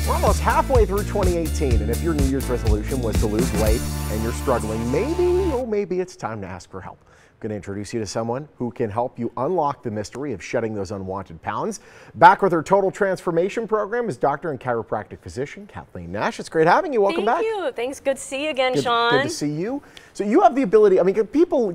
We're almost halfway through 2018, and if your New Year's resolution was to lose weight and you're struggling, maybe it's time to ask for help. I'm going to introduce you to someone who can help you unlock the mystery of shedding those unwanted pounds. Back with her Total Transformation program is doctor and chiropractic physician Kathleen Nash. It's great having you. Welcome back. Thank you. Thanks. Good to see you again, Good Sean. to see you. So you have the ability, I mean, people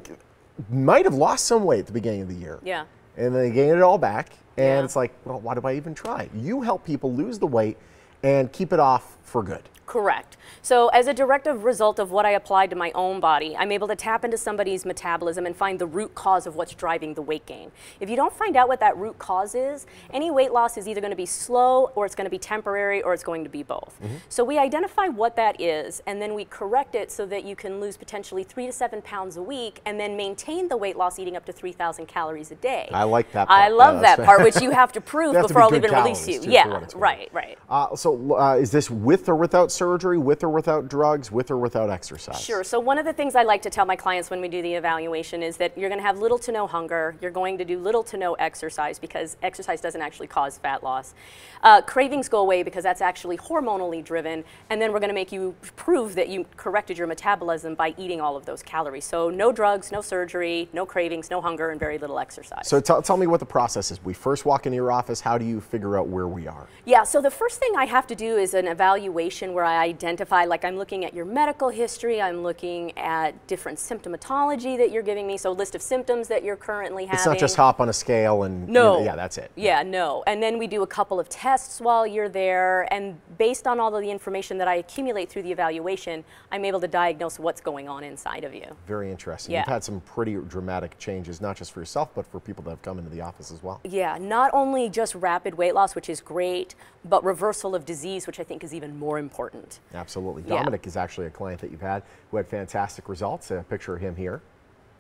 might have lost some weight at the beginning of the year. Yeah. And they gain it all back. And Yeah. it's like, well, why do I even try? You help people lose the weight and keep it off for good. Correct. So as a direct result of what I applied to my own body, I'm able to tap into somebody's metabolism and find the root cause of what's driving the weight gain. If you don't find out what that root cause is, any weight loss is either going to be slow, or it's going to be temporary, or it's going to be both. So we identify what that is, and then we correct it so that you can lose potentially 3 to 7 pounds a week and then maintain the weight loss eating up to 3,000 calories a day. I like that part. I love that part, which you have to prove before I'll even release you. Yeah, right. Is this with or without surgery, with or without drugs, with or without exercise? Sure. So one of the things I like to tell my clients when we do the evaluation is that you're going to have little to no hunger. You're going to do little to no exercise because exercise doesn't actually cause fat loss. Cravings go away because that's actually hormonally driven. And then we're going to make you prove that you corrected your metabolism by eating all of those calories. So no drugs, no surgery, no cravings, no hunger, and very little exercise. So tell me what the process is. We first walk into your office. How do you figure out where we are? Yeah, so the first thing I have to do is an evaluation where I identify, like I'm looking at your medical history, I'm looking at different symptomatology that you're giving me, so a list of symptoms that you're currently having. It's not just hop on a scale and, no. Yeah, that's it. Yeah, no. And then we do a couple of tests while you're there, and based on all of the information that I accumulate through the evaluation, I'm able to diagnose what's going on inside of you. Very interesting. Yeah. You've had some pretty dramatic changes, not just for yourself, but for people that have come into the office as well. Yeah, not only just rapid weight loss, which is great, but reversal of disease, which I think is even more important. Absolutely. Yeah. Dominic is actually a client that you've had who had fantastic results. A picture of him here.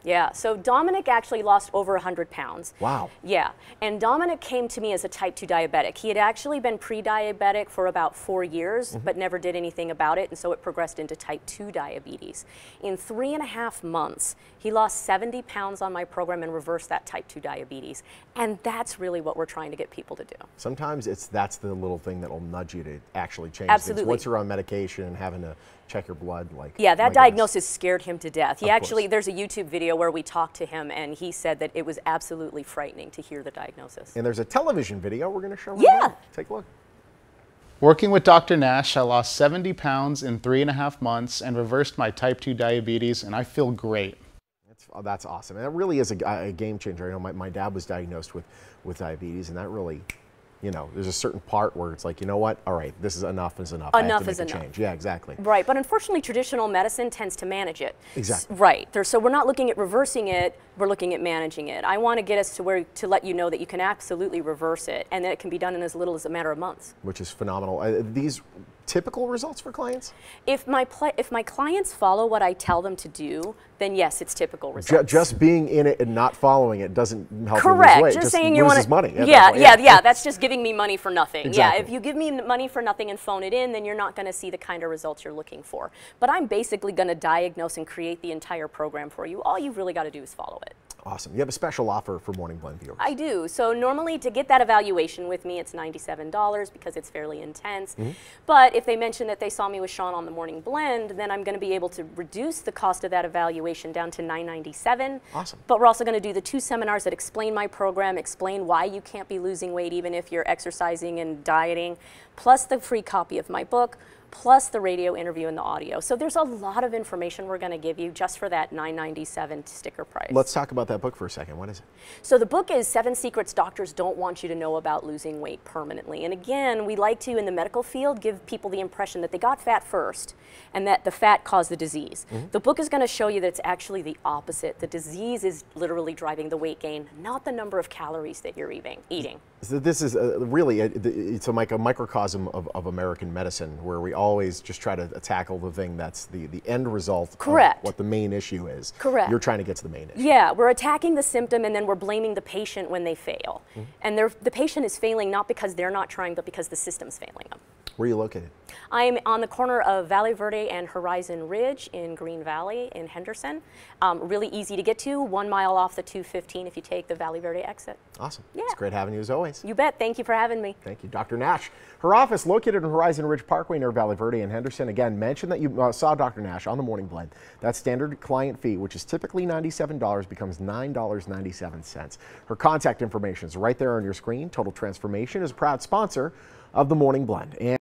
Yeah, so Dominic actually lost over 100 pounds. Wow. Yeah, and Dominic came to me as a type 2 diabetic. He had actually been pre-diabetic for about 4 years, but never did anything about it, and so it progressed into type 2 diabetes. In 3.5 months, he lost 70 pounds on my program and reversed that type 2 diabetes. And that's really what we're trying to get people to do. Sometimes that's the little thing that will nudge you to actually change Absolutely. things. Once you're on medication and having to check your blood, like, yeah, that my diagnosis scared him to death. He Of actually, course. there's a YouTube video where we talked to him, and he said that it was absolutely frightening to hear the diagnosis. And there's a television video we're going to show right Yeah. now. Take a look. Working with Dr. Nash, I lost 70 pounds in 3.5 months and reversed my type 2 diabetes, and I feel great. That's awesome. And it really is a game changer. I know my dad was diagnosed with diabetes, and that really, you know, there's a certain part where it's like, you know what, all right, this is enough is enough. Enough I have to is make a enough. change. Yeah, exactly. Right, but unfortunately traditional medicine tends to manage it. Exactly. Right, so we're not looking at reversing it, we're looking at managing it. I want to get us to let you know that you can absolutely reverse it, and that it can be done in as little as a matter of months. Which is phenomenal. These typical results for clients? If my clients follow what I tell them to do, then yes, it's typical results. Just being in it and not following it doesn't help Correct. you lose weight. Just saying you want to money. Yeah, that's just giving me money for nothing. Exactly. Yeah, if you give me money for nothing and phone it in, then you're not going to see the kind of results you're looking for. But I'm basically going to diagnose and create the entire program for you. All you've really got to do is follow it. Awesome. You have a special offer for Morning Blend viewers. I do. So normally to get that evaluation with me, it's $97 because it's fairly intense. But if they mention that they saw me with Sean on the Morning Blend, then I'm going to be able to reduce the cost of that evaluation down to $997. Awesome. But we're also going to do the 2 seminars that explain my program, explain why you can't be losing weight even if you're exercising and dieting, plus the free copy of my book, plus the radio interview and the audio. So there's a lot of information we're going to give you just for that $997 sticker price. Let's talk about that book for a second. What is it? So the book is 7 Secrets Doctors Don't Want You to Know About Losing Weight Permanently. And again, we like to, in the medical field, give people the impression that they got fat first and that the fat caused the disease. The book is going to show you that it's actually the opposite. The disease is literally driving the weight gain, not the number of calories that you're eating. So this is really, it's like a microcosm of American medicine, where we always just try to tackle the thing that's the end result. Correct. Of what the main issue is. Correct. You're trying to get to the main issue. Yeah, we're attacking the symptom and then we're blaming the patient when they fail. And the patient is failing not because they're not trying, but because the system's failing them. Where are you located? I'm on the corner of Valley Verde and Horizon Ridge in Green Valley in Henderson. Really easy to get to, 1 mile off the 215 if you take the Valley Verde exit. Awesome. Yeah. It's great having you as always. You bet. Thank you for having me. Thank you. Dr. Nash. Her office located in Horizon Ridge Parkway near Valley Verde and Henderson. Again, mention that you saw Dr. Nash on the Morning Blend. That standard client fee, which is typically $97, becomes $9.97. Her contact information is right there on your screen. Total Transformation is a proud sponsor of the Morning Blend. And